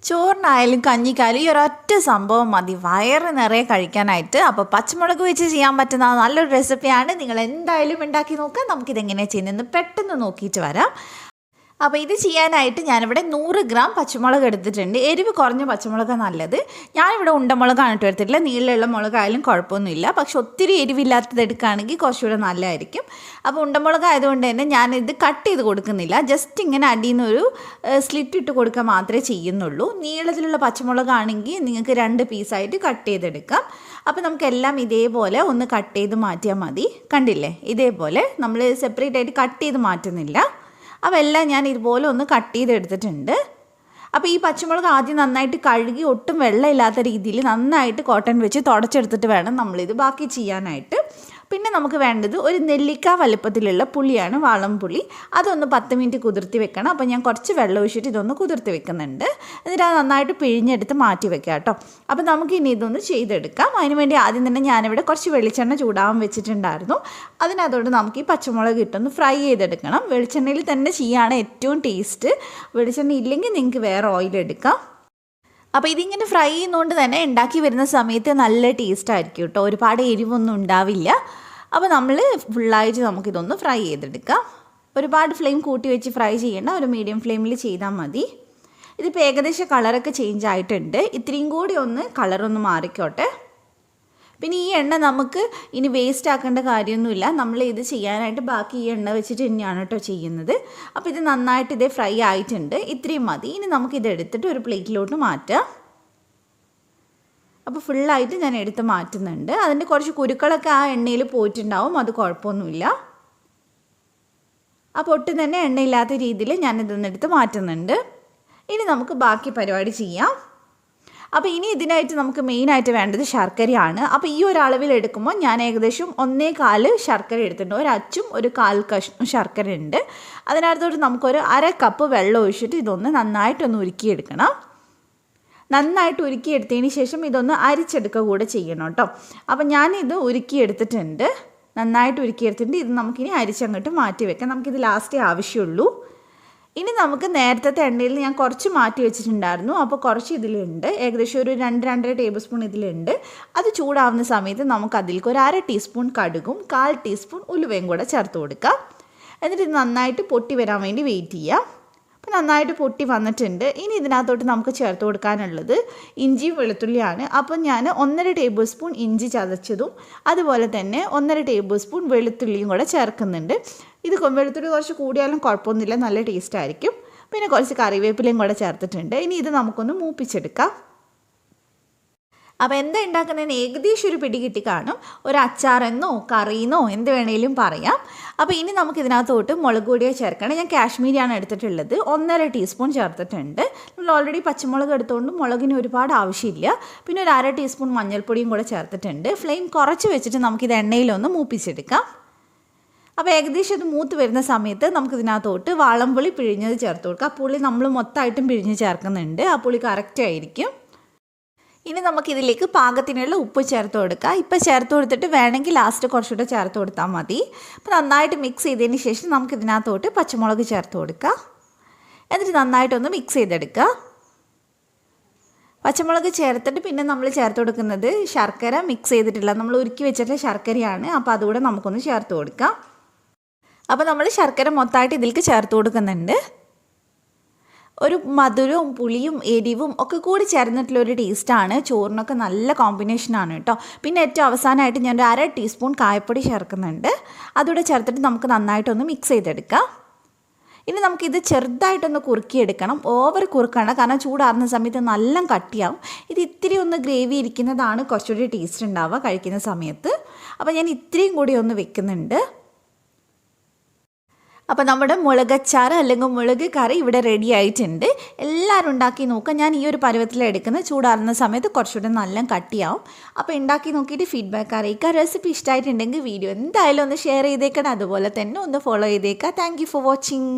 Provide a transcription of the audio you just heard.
ചോറിനായാലും കഞ്ഞിക്കായാലും ഈ ഒരൊറ്റ സംഭവം മതി വയറ് നിറയെ കഴിക്കാനായിട്ട്. അപ്പോൾ പച്ചമുളക് വെച്ച് ചെയ്യാൻ പറ്റുന്ന നല്ലൊരു റെസിപ്പിയാണ്. നിങ്ങൾ എന്തായാലും ഉണ്ടാക്കി നോക്കുക. നമുക്കിതെങ്ങനെയാണ് ചെയ്യുന്നതെന്ന് പെട്ടെന്ന് നോക്കിയിട്ട് വരാം. അപ്പോൾ ഇത് ചെയ്യാനായിട്ട് ഞാനിവിടെ 100 ഗ്രാം പച്ചമുളക് എടുത്തിട്ടുണ്ട്. എരിവ് കുറഞ്ഞ പച്ചമുളകാണ് നല്ലത്. ഞാനിവിടെ ഉണ്ടമുളകാണ് ഇട്ട് എടുത്തിട്ടില്ല. നീളമുള്ള മുളകായാലും കുഴപ്പമൊന്നുമില്ല. പക്ഷെ ഒത്തിരി എരിവില്ലാത്തത് എടുക്കുകയാണെങ്കിൽ കുറച്ചുകൂടെ നല്ലതായിരിക്കും. അപ്പോൾ ഉണ്ടമുളക് ആയതുകൊണ്ട് തന്നെ ഞാനിത് കട്ട് ചെയ്ത് കൊടുക്കുന്നില്ല. ജസ്റ്റ് ഇങ്ങനെ അടിയിൽ നിന്നൊരു സ്ലിറ്റ് ഇട്ട് കൊടുക്കുക മാത്രമേ ചെയ്യുന്നുള്ളൂ. നീളത്തിലുള്ള പച്ചമുളകാണെങ്കിൽ നിങ്ങൾക്ക് 2 പീസായിട്ട് കട്ട് ചെയ്തെടുക്കാം. അപ്പോൾ നമുക്കെല്ലാം ഇതേപോലെ ഒന്ന് കട്ട് ചെയ്ത് മാറ്റിയാൽ മതി. കണ്ടില്ലേ, ഇതേപോലെ നമ്മൾ സെപ്പറേറ്റ് ആയിട്ട് കട്ട് ചെയ്ത് മാറ്റുന്നില്ല. അപ്പോൾ എല്ലാം ഞാൻ ഇതുപോലെ ഒന്ന് കട്ട് ചെയ്തെടുത്തിട്ടുണ്ട്. അപ്പോൾ ഈ പച്ചമുളക് ആദ്യം നന്നായിട്ട് കഴുകി ഒട്ടും വെള്ളമില്ലാത്ത രീതിയിൽ നന്നായിട്ട് കോട്ടൺ വെച്ച് തുടച്ചെടുത്തിട്ട് വേണം നമ്മളിത് ബാക്കി ചെയ്യാനായിട്ട്. പിന്നെ നമുക്ക് വേണ്ടത് ഒരു നെല്ലിക്ക വലുപ്പത്തിലുള്ള പുളിയാണ്, വാളംപുളി. അതൊന്ന് 10 മിനിറ്റ് കുതിർത്തി വെക്കണം. അപ്പോൾ ഞാൻ കുറച്ച് വെള്ളം ഒഴിച്ചിട്ട് ഇതൊന്ന് കുതിർത്തി വെക്കുന്നുണ്ട്. എന്നിട്ട് അത് നന്നായിട്ട് പിഴിഞ്ഞെടുത്ത് മാറ്റി വെക്കാം കേട്ടോ. അപ്പോൾ നമുക്ക് ഇനി ഇതൊന്ന് ചെയ്തെടുക്കാം. അതിനുവേണ്ടി ആദ്യം തന്നെ ഞാനിവിടെ കുറച്ച് വെളിച്ചെണ്ണ ചൂടാവാൻ വെച്ചിട്ടുണ്ടായിരുന്നു. അതിനകത്തോട്ട് നമുക്ക് ഈ പച്ചമുളക് ഇട്ടൊന്ന് ഫ്രൈ ചെയ്തെടുക്കണം. വെളിച്ചെണ്ണയിൽ തന്നെ ചെയ്യുകയാണ് ഏറ്റവും ടേസ്റ്റ്. വെളിച്ചെണ്ണ ഇല്ലെങ്കിൽ നിങ്ങൾക്ക് വേറെ ഓയിൽ എടുക്കാം. അപ്പോൾ ഇതിങ്ങനെ ഫ്രൈ ചെയ്യുന്നതുകൊണ്ട് തന്നെ ഉണ്ടാക്കി വരുന്ന സമയത്ത് നല്ല ടേസ്റ്റ് ആയിരിക്കും കേട്ടോ. ഒരുപാട് എരിവൊന്നും ഉണ്ടാവില്ല. അപ്പോൾ നമ്മൾ ഫുള്ളായിട്ട് നമുക്കിതൊന്ന് ഫ്രൈ ചെയ്തെടുക്കാം. ഒരുപാട് ഫ്ലെയിം കൂട്ടി വെച്ച് ഫ്രൈ ചെയ്യേണ്ട, ഒരു മീഡിയം ഫ്ലെയിമിൽ ചെയ്താൽ മതി. ഇതിപ്പോൾ ഏകദേശം കളറൊക്കെ ചേഞ്ച് ആയിട്ടുണ്ട്. ഇത്രയും കൂടി ഒന്ന് കളറൊന്ന് മാറിക്കോട്ടെ. പിന്നെ ഈ എണ്ണ നമുക്ക് ഇനി വേസ്റ്റ് ആക്കേണ്ട കാര്യമൊന്നുമില്ല. നമ്മൾ ഇത് ചെയ്യാനായിട്ട് ബാക്കി ഈ എണ്ണ വെച്ചിട്ട് തന്നെയാണ് കേട്ടോ ചെയ്യുന്നത്. അപ്പോൾ ഇത് നന്നായിട്ട് ഇതേ ഫ്രൈ ആയിട്ടുണ്ട്. ഇത്രയും മതി. ഇനി നമുക്കിത് എടുത്തിട്ട് ഒരു പ്ലേറ്റിലോട്ട് മാറ്റാം. അപ്പോൾ ഫുള്ളായിട്ട് ഞാൻ എടുത്ത് മാറ്റുന്നുണ്ട്. അതിൻ്റെ കുറച്ച് കുരുക്കളൊക്കെ ആ എണ്ണയിൽ പോയിട്ടുണ്ടാവും, അത് കുഴപ്പമൊന്നുമില്ല. അപ്പോൾ ഒട്ടും തന്നെ എണ്ണയില്ലാത്ത രീതിയിൽ ഞാനിതൊന്നെടുത്ത് മാറ്റുന്നുണ്ട്. ഇനി നമുക്ക് ബാക്കി പരിപാടി ചെയ്യാം. അപ്പോൾ ഇനി ഇതിനായിട്ട് നമുക്ക് മെയിനായിട്ട് വേണ്ടത് ശർക്കരയാണ്. അപ്പോൾ ഈ ഒരു അളവിൽ എടുക്കുമ്പോൾ ഞാൻ ഏകദേശം 1/4 ശർക്കര എടുത്തിട്ടുണ്ട്. ഒരു അച്ചും ഒരു 1/4 കഷ്ണം ശർക്കര ഉണ്ട്. അതിനകത്തോട്ട് നമുക്കൊരു 1/2 കപ്പ് വെള്ളം ഒഴിച്ചിട്ട് ഇതൊന്ന് നന്നായിട്ടൊന്ന് ഉരുക്കിയെടുക്കണം. നന്നായിട്ട് ഉരുക്കിയെടുത്തതിന് ശേഷം ഇതൊന്ന് അരിച്ചെടുക്കുക കൂടെ ചെയ്യണം കേട്ടോ. അപ്പോൾ ഞാനിത് ഉരുക്കിയെടുത്തിട്ടുണ്ട്, നന്നായിട്ട് ഉരുക്കിയെടുത്തിട്ടുണ്ട്. ഇത് നമുക്കിനി അരിച്ചങ്ങോട്ട് മാറ്റി വെക്കാം. നമുക്കിത് ലാസ്റ്റേ ആവശ്യമുള്ളൂ. ഇനി നമുക്ക് നേരത്തെ എണ്ണയിൽ ഞാൻ കുറച്ച് മാറ്റി വെച്ചിട്ടുണ്ടായിരുന്നു. അപ്പോൾ കുറച്ച് ഇതിലുണ്ട്, ഏകദേശം ഒരു 2-2.5 ടേബിൾ സ്പൂൺ ഇതിലുണ്ട്. അത് ചൂടാവുന്ന സമയത്ത് നമുക്ക് അതിലേക്ക് ഒരു 1/2 ടീസ്പൂൺ കടുകും 1/4 ടീസ്പൂൺ ഉലുവയും കൂടെ ചേർത്ത് കൊടുക്കാം. എന്നിട്ട് ഇത് നന്നായിട്ട് പൊട്ടി വരാൻ വേണ്ടി വെയിറ്റ് ചെയ്യാം. അപ്പോൾ നന്നായിട്ട് പൊട്ടി വന്നിട്ടുണ്ട്. ഇനി ഇതിനകത്തോട്ട് നമുക്ക് ചേർത്ത് കൊടുക്കാനുള്ളത് ഇഞ്ചിയും വെളുത്തുള്ളിയാണ്. അപ്പോൾ ഞാൻ 1.5 ടേബിൾ സ്പൂൺ ഇഞ്ചി ചതച്ചതും അതുപോലെ തന്നെ 1.5 ടേബിൾ സ്പൂൺ വെളുത്തുള്ളിയും കൂടെ ചേർക്കുന്നുണ്ട്. ഇത് വെളുത്തുള്ളി കുറച്ച് കൂടിയാലും കുഴപ്പമൊന്നുമില്ല, നല്ല ടേസ്റ്റ് ആയിരിക്കും. പിന്നെ കുറച്ച് കറിവേപ്പിലയും കൂടെ ചേർത്തിട്ടുണ്ട്. ഇനി ഇത് നമുക്കൊന്ന് മൂപ്പിച്ചെടുക്കാം. അപ്പോൾ എന്താ ഉണ്ടാക്കുന്നതിന് ഏകദേശം ഒരു പിടി കിട്ടി കാണും. ഒരു അച്ചാറെന്നോ കറിയെന്നോ എന്ത് വേണേലും പറയാം. അപ്പോൾ ഇനി നമുക്ക് ഇതിനകത്തോട്ട് മുളക് പൊടിയോ ചേർക്കണം. ഞാൻ കാശ്മീരിയാണ് എടുത്തിട്ടുള്ളത്. 1.5 ടീസ്പൂൺ ചേർത്തിട്ടുണ്ട്. നമ്മൾ ഓൾറെഡി പച്ചമുളക് എടുത്തുകൊണ്ട് മുളകിന് ഒരുപാട് ആവശ്യമില്ല. പിന്നെ ഒരു 1/2 ടീസ്പൂൺ മഞ്ഞൾപ്പൊടിയും കൂടെ ചേർത്തിട്ടുണ്ട്. ഫ്ലെയിം കുറച്ച് വെച്ചിട്ട് നമുക്കിത് എണ്ണയിലൊന്ന് മൂപ്പിച്ചെടുക്കാം. അപ്പോൾ ഏകദേശം ഇത് മൂത്ത് വരുന്ന സമയത്ത് നമുക്കിതിനകത്തോട്ട് വാളംപുളി പിഴിഞ്ഞത് ചേർത്ത് കൊടുക്കാം. ആ പുളി നമ്മൾ മൊത്തമായിട്ടും പിഴിഞ്ഞ് ചേർക്കുന്നുണ്ട്. ആ പുളി കറക്റ്റ് ആയിരിക്കും. ഇനി നമുക്കിതിലേക്ക് പാകത്തിനുള്ള ഉപ്പ് ചേർത്ത് കൊടുക്കാം. ഇപ്പോൾ ചേർത്ത് കൊടുത്തിട്ട് വേണമെങ്കിൽ ലാസ്റ്റ് കുറച്ചുകൂടെ ചേർത്ത് കൊടുത്താൽ മതി. അപ്പോൾ നന്നായിട്ട് മിക്സ് ചെയ്തതിന് ശേഷം നമുക്കിതിനകത്തോട്ട് പച്ചമുളക് ചേർത്ത് കൊടുക്കാം. എന്നിട്ട് നന്നായിട്ടൊന്ന് മിക്സ് ചെയ്തെടുക്കുക. പച്ചമുളക് ചേർത്തിട്ട് പിന്നെ നമ്മൾ ചേർത്ത് കൊടുക്കുന്നത് ശർക്കര മിക്സ് ചെയ്തിട്ടില്ല, നമ്മൾ ഉരുക്കി വെച്ചിട്ടുള്ള ശർക്കരയാണ്. അപ്പോൾ അതുകൂടെ നമുക്കൊന്ന് ചേർത്ത് കൊടുക്കാം. അപ്പോൾ നമ്മൾ ശർക്കര മൊത്തമായിട്ട് ഇതിലേക്ക് ചേർത്ത് കൊടുക്കുന്നുണ്ട്. ഒരു മധുരവും പുളിയും എരിവും ഒക്കെ കൂടി ചേർന്നിട്ടുള്ളൊരു ടേസ്റ്റാണ്. ചോറിനൊക്കെ നല്ല കോമ്പിനേഷനാണ് കേട്ടോ. പിന്നെ ഏറ്റവും അവസാനമായിട്ട് ഞാൻ ഒരു 1/2 ടീസ്പൂൺ കായപ്പൊടി ചേർക്കുന്നുണ്ട്. അതുകൂടെ ചേർത്തിട്ട് നമുക്ക് നന്നായിട്ടൊന്ന് മിക്സ് ചെയ്തെടുക്കാം. ഇനി നമുക്കിത് ചെറുതായിട്ടൊന്ന് കുറുക്കിയെടുക്കണം. ഓവർ കുറുക്കണം, കാരണം ചൂടാറുന്ന സമയത്ത് നല്ല കട്ടിയാവും. ഇത് ഇത്തിരി ഒന്ന് ഗ്രേവി ഇരിക്കുന്നതാണ് കുറച്ചുകൂടി ടേസ്റ്റ് ഉണ്ടാവുക കഴിക്കുന്ന സമയത്ത്. അപ്പോൾ ഞാൻ ഇത്രയും കൂടി ഒന്ന് വെക്കുന്നുണ്ട്. അപ്പോൾ നമ്മുടെ മുളകച്ചാറ് അല്ലെങ്കിൽ മുളക് കറി ഇവിടെ റെഡി ആയിട്ടുണ്ട്. എല്ലാവരും ഉണ്ടാക്കി നോക്കുക. ഞാൻ ഈ ഒരു പരുവത്തിലെടുക്കുന്നത്. ചൂടാറുന്ന സമയത്ത് കുറച്ചുകൂടെ നല്ല കട്ടിയാവും. അപ്പോൾ ഉണ്ടാക്കി നോക്കിയിട്ട് ഫീഡ്ബാക്ക് അറിയിക്കുക. റെസിപ്പി ഇഷ്ടമായിട്ടുണ്ടെങ്കിൽ വീഡിയോ എന്തായാലും ഒന്ന് ഷെയർ ചെയ്തേക്കണം. അതുപോലെ തന്നെ ഒന്ന് ഫോളോ ചെയ്തേക്കുക. Thank you for watching.